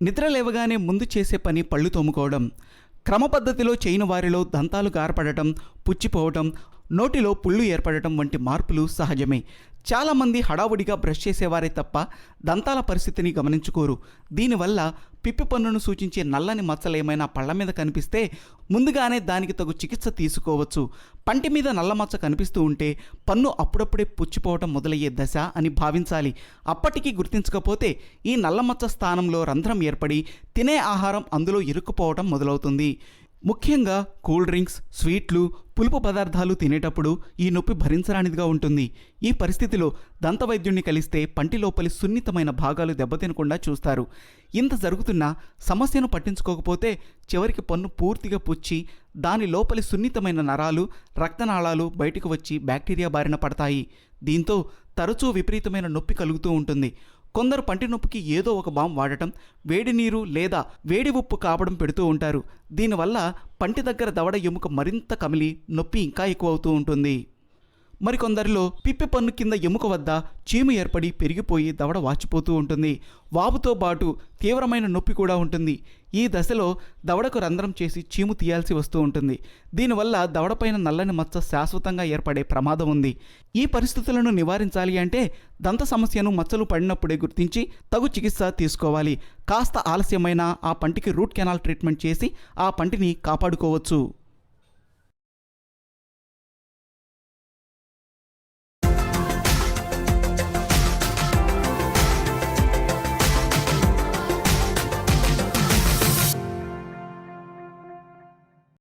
నిద్ర లేవగానే ముందు చేసే పని పళ్ళు తోముకోవడం. క్రమపద్ధతిలో చేయని వారిలో దంతాలు గారపడటం, పుచ్చిపోవటం, నోటిలో పుళ్ళు ఏర్పడటం వంటి మార్పులు సహజమే. చాలామంది హడావుడిగా బ్రష్ చేసేవారే తప్ప దంతాల పరిస్థితిని గమనించుకోరు. దీనివల్ల పిప్పి పన్నును సూచించే నల్లని మచ్చలు ఏమైనా పళ్ళ మీద కనిపిస్తే ముందుగానే దానికి తగు చికిత్స తీసుకోవచ్చు. పంటి మీద నల్ల మచ్చ కనిపిస్తూ ఉంటే పన్ను అప్పుడప్పుడే పుచ్చిపోవటం మొదలయ్యే దశ అని భావించాలి. అప్పటికీ గుర్తించకపోతే ఈ నల్ల మచ్చ స్థానంలో రంధ్రం ఏర్పడి తినే ఆహారం అందులో ఇరుక్కుపోవటం మొదలవుతుంది. ముఖ్యంగా కూల్ డ్రింక్స్, స్వీట్లు, పులుపు పదార్థాలు తినేటప్పుడు ఈ నొప్పి భరించరానిదిగా ఉంటుంది. ఈ పరిస్థితిలో దంతవైద్యుణ్ణి కలిస్తే పంటి లోపలి సున్నితమైన భాగాలు దెబ్బతినకుండా చూస్తారు. ఇంత జరుగుతున్నా సమస్యను పట్టించుకోకపోతే చివరికి పన్ను పూర్తిగా పుచ్చి దాని లోపలి సున్నితమైన నరాలు, రక్తనాళాలు బయటకు వచ్చి బ్యాక్టీరియా బారిన పడతాయి. దీంతో తరచూ విపరీతమైన నొప్పి కలుగుతూ ఉంటుంది. కొందరు పంటి నొప్పికి ఏదో ఒక బామ్ వాడటం, వేడి నీరు లేదా వేడి ఉప్పు కాపడం పెడుతూ ఉంటారు. దీనివల్ల పంటి దగ్గర దవడ ఎముక మరింత కమిలి నొప్పి ఇంకా ఎక్కువ అవుతూ ఉంటుంది. మరికొందరిలో పిప్పి పన్ను కింద ఎముక వద్ద చీము ఏర్పడి పెరిగిపోయి దవడ వాచిపోతూ ఉంటుంది. వాపుతో పాటు తీవ్రమైన నొప్పి కూడా ఉంటుంది. ఈ దశలో దవడకు రంధ్రం చేసి చీము తీయాల్సి వస్తూ ఉంటుంది. దీనివల్ల దవడపైన నల్లని మచ్చ శాశ్వతంగా ఏర్పడే ప్రమాదం ఉంది. ఈ పరిస్థితులను నివారించాలి అంటే దంత సమస్యను మచ్చలు పడినప్పుడే గుర్తించి తగు చికిత్స తీసుకోవాలి. కాస్త ఆలస్యమైన ఆ పంటికి రూట్ కెనాల్ ట్రీట్మెంట్ చేసి ఆ పంటిని కాపాడుకోవచ్చు.